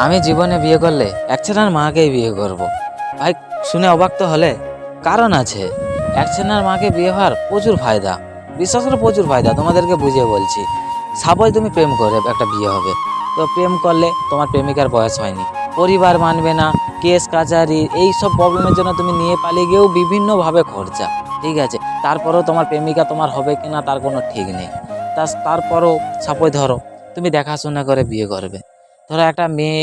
আমি জীবনে বিয়ে করলে একছেনার মাকেই বিয়ে করব। ভাই শুনে অবাক তো হলে, কারণ আছে। একছেনার মাকে বিয়ে হওয়ার প্রচুর ফায়দা, বিশ্বাস করে প্রচুর ফায়দা। তোমাদেরকে বুঝিয়ে বলছি। সাপোজ তুমি প্রেম করে একটা বিয়ে হবে, তো প্রেম করলে তোমার প্রেমিকার বয়স হয়নি, পরিবার মানবে না, কেস কাচারি এই সব প্রবলেমের জন্য তুমি নিয়ে পালিয়ে গিয়েও বিভিন্নভাবে খরচা, ঠিক আছে। তারপরেও তোমার প্রেমিকা তোমার হবে কিনা তার কোনো ঠিক নেই। তারপরও সাপোজ ধরো তুমি দেখাশোনা করে বিয়ে করবে। ধরো একটা মেয়ে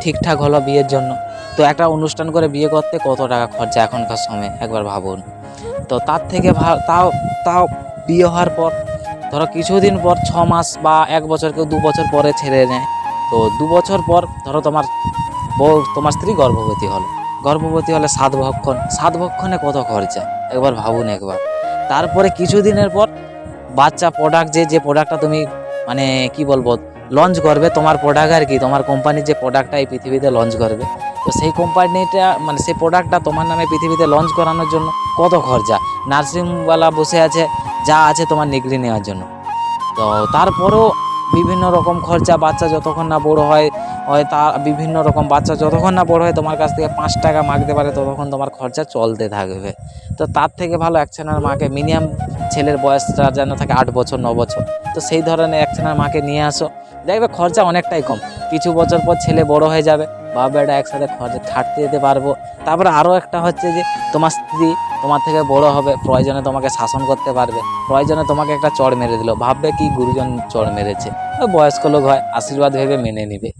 ঠিকঠাক হলো বিয়ের জন্য, তো একটা অনুষ্ঠান করে বিয়ে করতে কত টাকা খরচা এখনকার সময় একবার ভাবুন। তো তার থেকে তাও তাও বিয়ে হওয়ার পর ধরো কিছুদিন পর 6 মাস বা 1 বছর, কেউ 2 বছর পরে ছেড়ে নেয়। তো 2 বছর পর ধরো তোমার স্ত্রী গর্ভবতী হলে 7 ভক্ষণ, 7 ভক্ষণে কত খরচা একবার ভাবুন একবার। তারপরে কিছুদিনের পর বাচ্চা প্রোডাক্ট, যে প্রোডাক্টটা তুমি মানে কি বলবো লঞ্চ করবে, তোমার প্রোডাক্ট আর কি, তোমার কোম্পানির যে প্রোডাক্টটা এই পৃথিবীতে লঞ্চ করবে, তো সেই কোম্পানিটা মানে সেই প্রোডাক্টটা তোমার নামে পৃথিবীতে লঞ্চ করানোর জন্য কত খরচা। নার্সিংওয়ালা বসে আছে যা আছে তোমার ডিগ্রি নেওয়ার জন্য। তো তারপরেও বিভিন্ন রকম খরচা, বাচ্চা যতক্ষণ না বড় হয় তা বিভিন্ন রকম বাচ্চা যতক্ষণ না বড় হয় তোমার কাছ থেকে 5 টাকা মাগতে পারে, ততক্ষণ তোমার খরচা চলতে থাকবে। তো তার থেকে ভালো একছেনার মাকে, মিনিমাম ছেলের বয়সটা যেন থাকে 8 বছর 9 বছর, তো সেই ধরনের একছেনার মাকে নিয়ে আসো, দেখবে খরচা অনেকটাই কম। কিছু বছর পর ছেলে বড় হয়ে যাবে, বাবা বেটা একসাথে খরচা খাটতে যেতে পারবো। তারপরে আরও একটা হচ্ছে যে তোমার স্ত্রী তোমার থেকে বড় হবে, প্রয়োজনে তোমাকে শাসন করতে পারবে। প্রয়োজনে তোমাকে একটা চড় মেরে দিল, ভাববে কি গুরুজন চড় মেরেছে, বয়স্ক লোক হয়, আশীর্বাদ ভেবে মেনে নিবে।